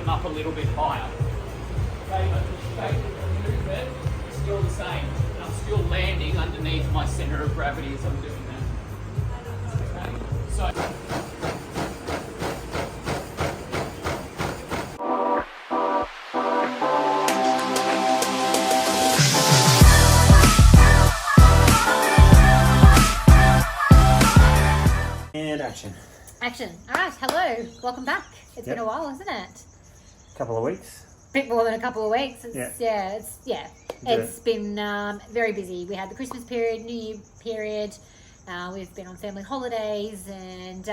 them up a little bit higher. Okay, but the shape of the movement is still the same. And I'm still landing underneath my center of gravity as I'm doing that. Okay, so. And action. Action. All right, hello. Welcome back. It's been a while, hasn't it? Couple of weeks. Bit more than a couple of weeks. It's been very busy. We had the Christmas period, New Year period. We've been on family holidays, and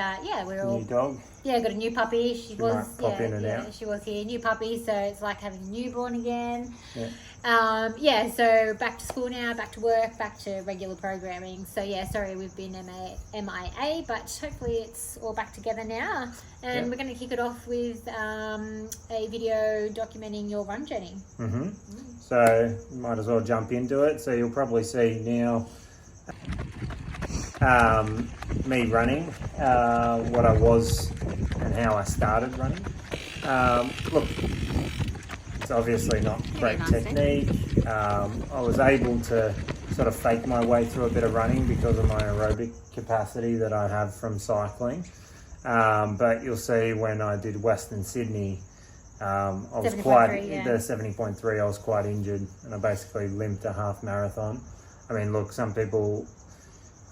we're all New dog. Yeah, got a new puppy. She was pop in and out. She was here, new puppy. So it's like having a newborn again. Yeah. So back to school now, back to work, back to regular programming. So sorry we've been MIA, but hopefully it's all back together now. And we're going to kick it off with a video documenting your run journey. So might as well jump into it. So you'll probably see now me running, what I was and how I started running. Look, it's obviously not great technique. I was able to sort of fake my way through a bit of running because of my aerobic capacity that I have from cycling. But you'll see when I did Western Sydney, I was the 70.3, I was quite injured and I basically limped a half marathon. I mean, look, some people,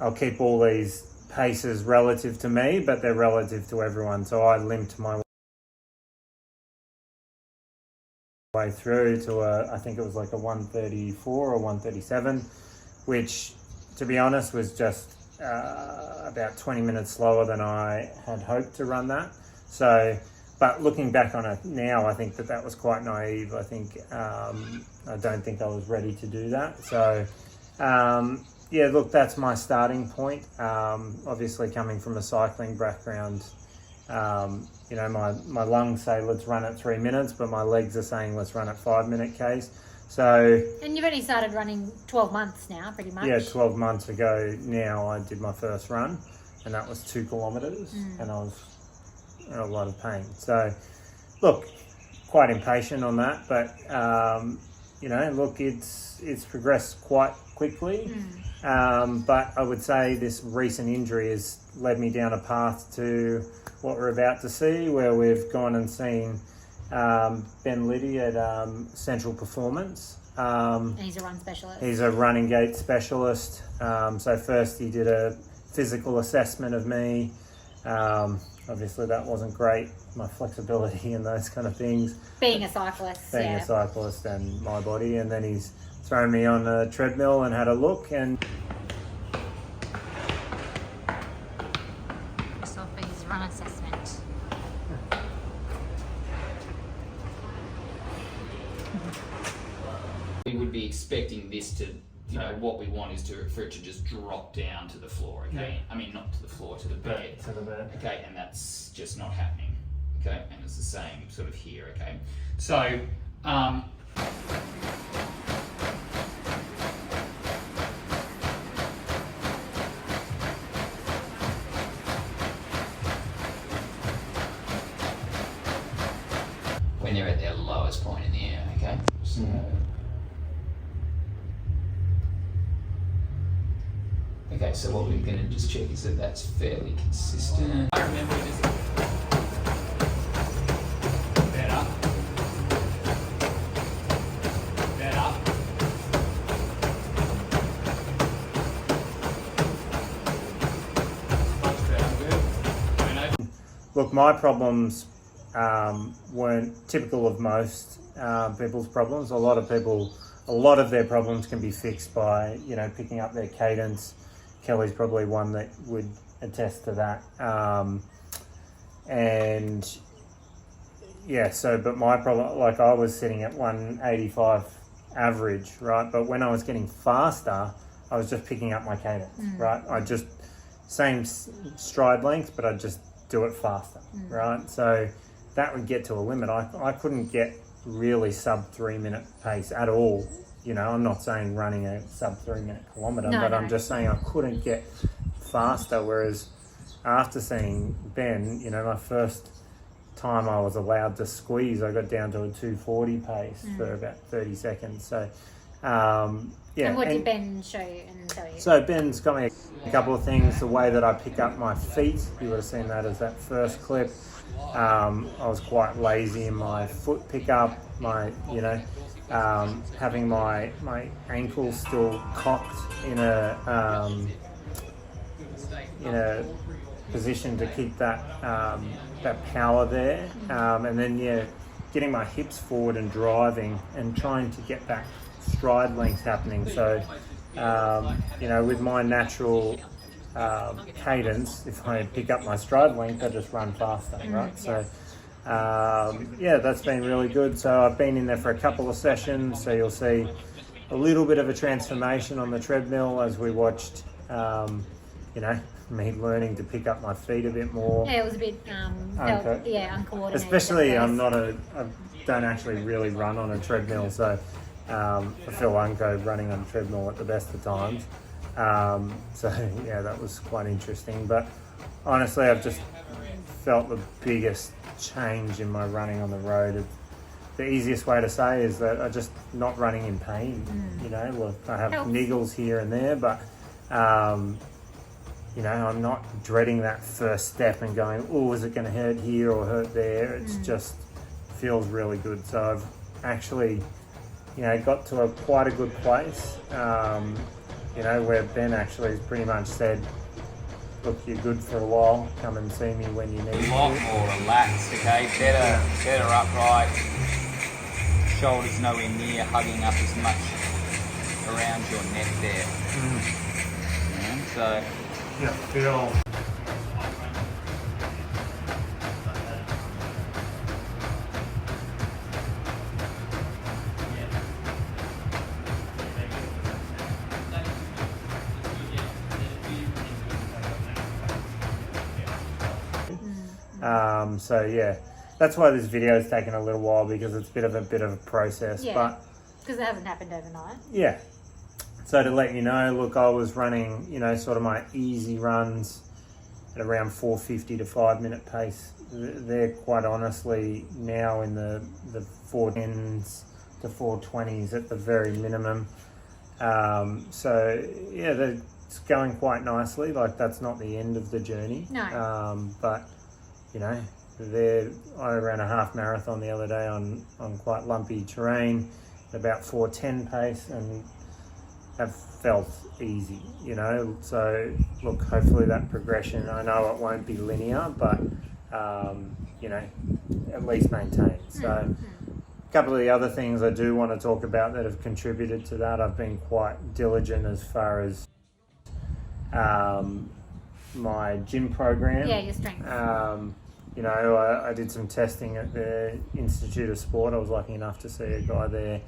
I'll keep all these paces relative to me, but they're relative to everyone. So I limped my way through to I think it was like a 134 or 137, which to be honest was just about 20 minutes slower than I had hoped to run that. So, but looking back on it now, I think that was quite naive. I think, I don't think I was ready to do that. So, look, that's my starting point. Obviously coming from a cycling background, my lungs say let's run at 3 minutes, but my legs are saying let's run at 5 minute Ks. So. And you've only started running 12 months now, pretty much. Yeah, 12 months ago now I did my first run, and that was 2 kilometres, and I was in a lot of pain. So, look, quite impatient on that, but look, it's progressed quite quickly. But I would say this recent injury has led me down a path to what we're about to see, where we've gone and seen Ben Liddy at Central Performance. And he's a run specialist. He's a running gait specialist. So first he did a physical assessment of me. Obviously that wasn't great, my flexibility and those kind of things. Being a cyclist. A cyclist and my body. And then he's thrown me on a treadmill and had a look and... So for his run assessment. We would be expecting this to, what we want is for it to just drop down to the floor, okay? Yeah. I mean, not to the floor, to the bed. To the bed. Okay, and that's just not happening, okay? And it's the same sort of here, okay? So, when they're at their lowest point in the air, okay? So, okay, so what we're going to just check is that that's fairly consistent. I remember just better. Much better, good. Look, my problems weren't typical of most people's problems. A lot of their problems can be fixed by, picking up their cadence. Kelly's probably one that would attest to that. But my problem, like I was sitting at 185 average, right? But when I was getting faster, I was just picking up my cadence, right? I just, same stride length, but I'd just do it faster, right? So that would get to a limit. I couldn't get really sub 3 minute pace at all. I'm not saying running a sub 3 minute kilometre, but I'm just saying I couldn't get faster. Whereas after seeing Ben, my first time I was allowed to squeeze, I got down to a 240 pace for about 30 seconds. So, yeah. And what did Ben show you and tell you? So Ben's got me a couple of things. The way that I pick up my feet, you would have seen that as that first clip. I was quite lazy in my foot pickup. Having my ankle still cocked in a position to keep that power there, and then getting my hips forward and driving and trying to get that stride length happening. So with my natural cadence, if I pick up my stride length, I just run faster, right? So that's been really good. So I've been in there for a couple of sessions, so you'll see a little bit of a transformation on the treadmill as we watched me learning to pick up my feet a bit more. Yeah, it was a bit uncoordinated. Especially I don't actually really run on a treadmill, so I feel unco running on a treadmill at the best of times. That was quite interesting. But honestly, I've just felt the biggest change in my running on the road. The easiest way to say is that I'm just not running in pain. I have niggles here and there, but I'm not dreading that first step and going, oh, is it going to hurt here or hurt there? It's just feels really good. So I've actually, got to quite a good place, where Ben actually has pretty much said, look, you're good for a while. Come and see me when you need A lot more relaxed, okay? Better upright. Shoulders nowhere near hugging up as much around your neck there. So feel. That's why this video has taken a little while, because it's a bit of a process. Yeah, but because it hasn't happened overnight. Yeah. So to let you know, look, I was running, sort of my easy runs at around 450 to 5 minute pace. They're quite honestly now in the 410s to 420s at the very minimum. It's going quite nicely. Like, that's not the end of the journey. No. But I ran a half marathon the other day on quite lumpy terrain, about 410 pace, and have felt easy, So look, hopefully that progression, I know it won't be linear, but at least maintain. So a couple of the other things I do want to talk about that have contributed to that, I've been quite diligent as far as my gym program. Yeah, your strength. I did some testing at the Institute of Sport. I was lucky enough to see a guy there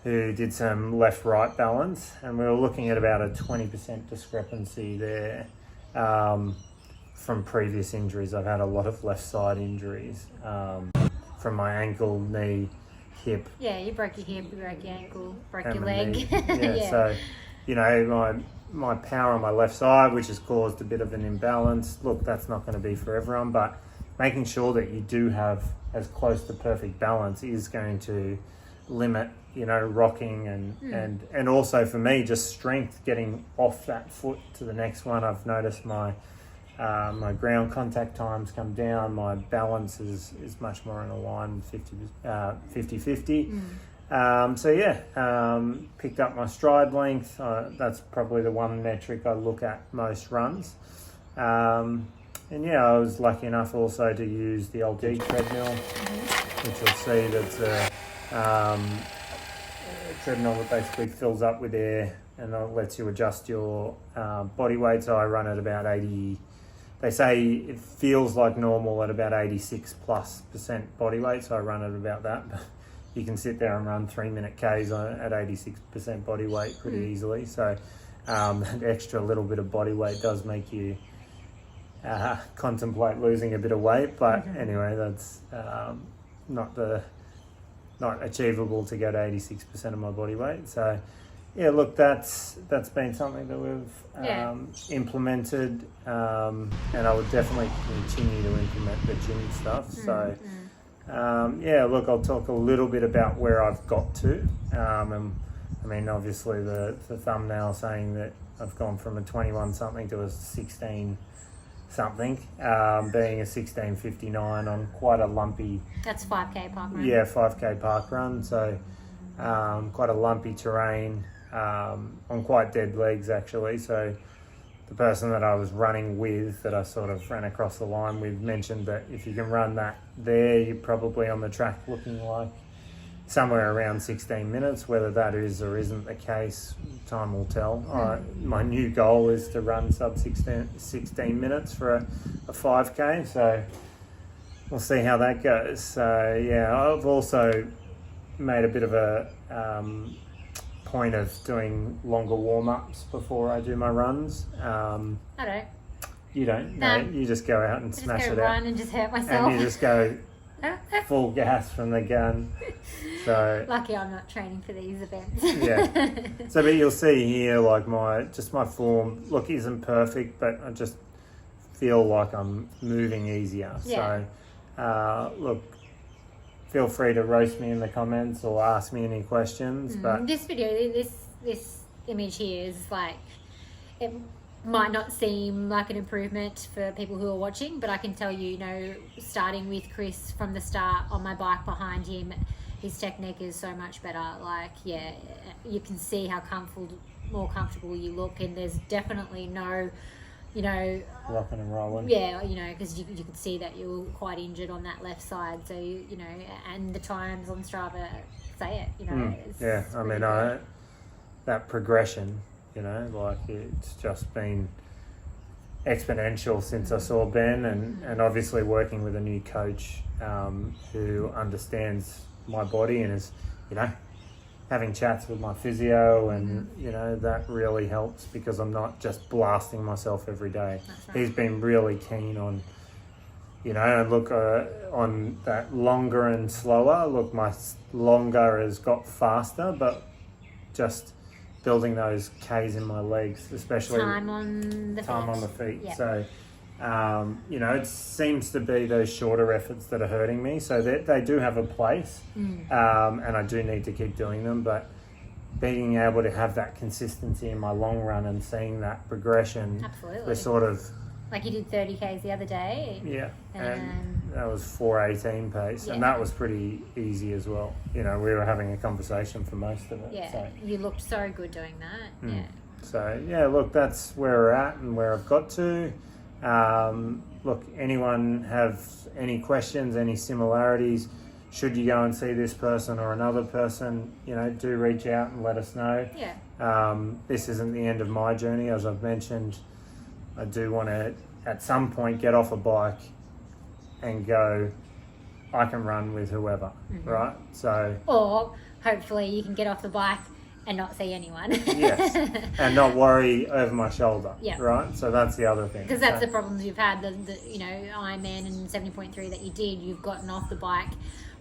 who did some left-right balance, and we were looking at about a 20% discrepancy there from previous injuries. I've had a lot of left side injuries from my ankle, knee, hip. Yeah, you broke your hip, you broke your ankle, broke and your my leg. knee. Yeah, so my power on my left side, which has caused a bit of an imbalance. Look, that's not going to be for everyone, but making sure that you do have as close to perfect balance is going to limit, rocking and also for me, just strength, getting off that foot to the next one. I've noticed my ground contact times come down. My balance is much more in a line, 50-50. Picked up my stride length. That's probably the one metric I look at most runs. I was lucky enough also to use the Alta G Treadmill, which you'll see that's a treadmill that basically fills up with air and it lets you adjust your body weight. So I run at about 80. They say it feels like normal at about 86+% body weight, so I run at about that. But you can sit there and run 3-minute Ks at 86% body weight pretty easily. So that extra little bit of body weight does make you contemplate losing a bit of weight. But anyway, that's not achievable to go to 86% of my body weight. So yeah, look, that's been something that we've Yeah. implemented, and I would definitely continue to implement the gym stuff. So, yeah, look, I'll talk a little bit about where I've got to. And I mean, obviously, the thumbnail saying that I've gone from a 21 something to a 16 something, being a 16:59 on quite a lumpy. That's 5K parkrun. Yeah, 5K parkrun. So, quite a lumpy terrain, on quite dead legs actually. So the person that I was running with, that I sort of ran across the line with, mentioned that if you can run that there, you're probably on the track looking like somewhere around 16 minutes. Whether that is or isn't the case, time will tell. My new goal is to run sub 16 minutes for a 5K, so we'll see how that goes. So yeah, I've also made a bit of a point of doing longer warm-ups before I do my runs. I don't. You don't? No. No, you just go out and I smash just go it out. run and just hurt myself. And you just go full gas from the gun. So Lucky I'm not training for these events. yeah. So but you'll see here, like my form, look, isn't perfect, but I just feel like I'm moving easier. Yeah. So look, feel free to roast me in the comments or ask me any questions. But This video, this image here is like, it might not seem like an improvement for people who are watching, but I can tell you, starting with Chris from the start on my bike behind him, his technique is so much better. Like, yeah, you can see how more comfortable you look, and there's definitely no, rocking and rolling. yeah, because you could see that you're quite injured on that left side. So, and the times on Strava say it, it's Yeah, I mean, really good. that progression, like it's just been exponential since I saw Ben, and obviously working with a new coach who understands my body and is, having chats with my physio, and that really helps because I'm not just blasting myself every day. That's right. He's been really keen on, look, on that longer and slower. Look, my longer has got faster, but just building those Ks in my legs, especially Time on the feet. feet. Yep. So, it seems to be those shorter efforts that are hurting me. So they do have a place, and I do need to keep doing them. But being able to have that consistency in my long run and seeing that progression, Absolutely. we're sort of, Like you did 30Ks the other day. yeah, and And that was 4:18 pace, and Yeah. that was pretty easy as well. We were having a conversation for most of it. yeah, So. you looked so good doing that. Yeah. So yeah, look, that's where we're at and where I've got to. Look, anyone have any questions, any similarities? Should you go and see this person or another person? Do reach out and let us know. Yeah. This isn't the end of my journey, as I've mentioned. I do want to, at some point, get off a bike and go, I can run with whoever, right? So Or hopefully you can get off the bike and not see anyone. yes, and not worry over my shoulder, Yeah. right? So that's the other thing. Because that's So- the problems you've had, the Ironman and 70.3 that you did. You've gotten off the bike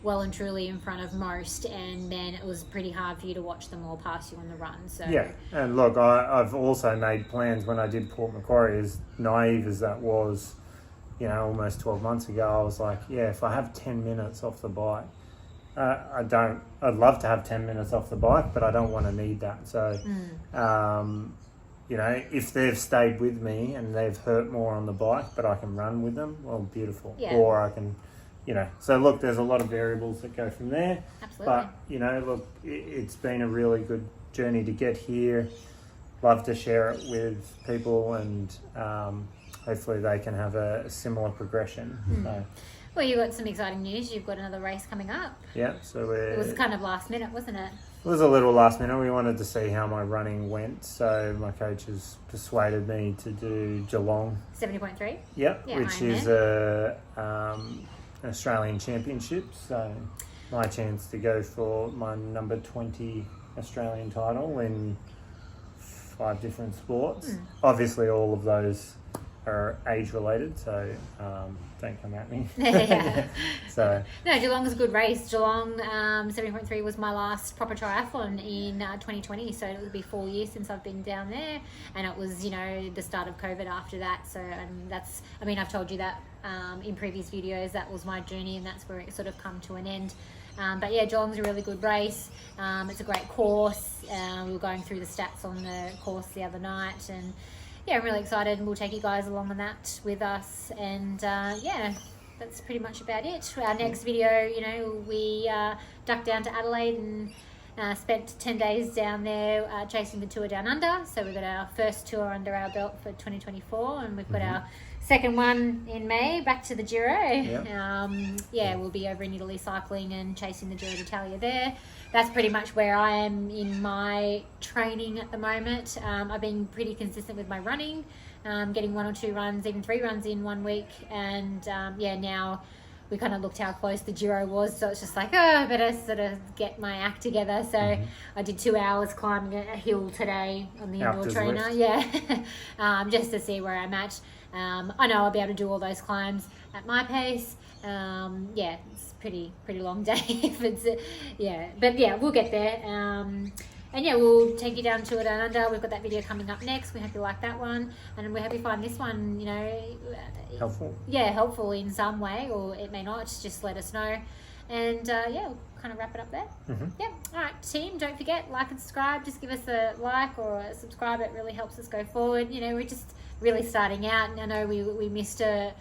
well and truly in front of most, and then it was pretty hard for you to watch them all pass you on the run. So Yeah, and look, I've also made plans when I did Port Macquarie, as naive as that was, almost 12 months ago. I was like, yeah, if I have 10 minutes off the bike, I'd love to have 10 minutes off the bike, but I don't want to need that. So, if they've stayed with me and they've hurt more on the bike, but I can run with them, well, beautiful. Yeah. Or I can, so look, there's a lot of variables that go from there. Absolutely. But, look, it's been a really good journey to get here. Love to share it with people, and hopefully they can have a similar progression. So, Well, you got some exciting news. You've got another race coming up. yeah, so It was kind of last minute, wasn't it? it was a little last minute. We wanted to see how my running went, so my coach has persuaded me to do Geelong. 70.3. Yep, Yeah, which Ironman. is an Australian Championship. So my chance to go for my number 20 Australian title in 5 different sports. Obviously, all of those are age related, so don't come at me. Yeah. So No, Geelong's a good race. Geelong 70.3 was my last proper triathlon in 2020, so it will be 4 years since I've been down there, and it was, you know, the start of COVID after that. So that's, I mean, I've told you that in previous videos, that was my journey, and that's where it sort of come to an end. But yeah, Geelong's a really good race. It's a great course. We were going through the stats on the course the other night, and yeah, I'm really excited, and we'll take you guys along on that with us. And yeah, that's pretty much about it. Our next video, you know, we ducked down to Adelaide and spent 10 days down there chasing the Tour Down Under. So we've got our first tour under our belt for 2024, and we've got our second one in May, back to the Giro. Yeah, we'll be over in Italy cycling and chasing the Giro d'Italia there. That's pretty much where I am in my training at the moment. I've been pretty consistent with my running, getting 1 or 2 runs, even 3 runs in 1 week. And yeah, now we kind of looked how close the Giro was, so it's just like, oh, I better sort of get my act together. So I did 2 hours climbing a hill today on the indoor trainer. Yeah, just to see where I'm at. I know I'll be able to do all those climbs at my pace. Yeah, it's pretty long day if it's yeah, but yeah, we'll get there. And yeah, we'll take you down to it down under. We've got that video coming up next. We hope you like that one, and we hope you find this one, you know, helpful. Yeah, helpful in some way, or it may not. Just let us know. And yeah, we'll kind of wrap it up there. Yeah. All right, team, don't forget, like and subscribe. Just give us a like or a subscribe. It really helps us go forward. You know, we're just really starting out, and I know we missed a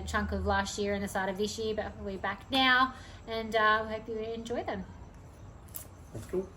chunk of last year and the start of this year, but we're back now, and we hope you enjoy them. That's cool.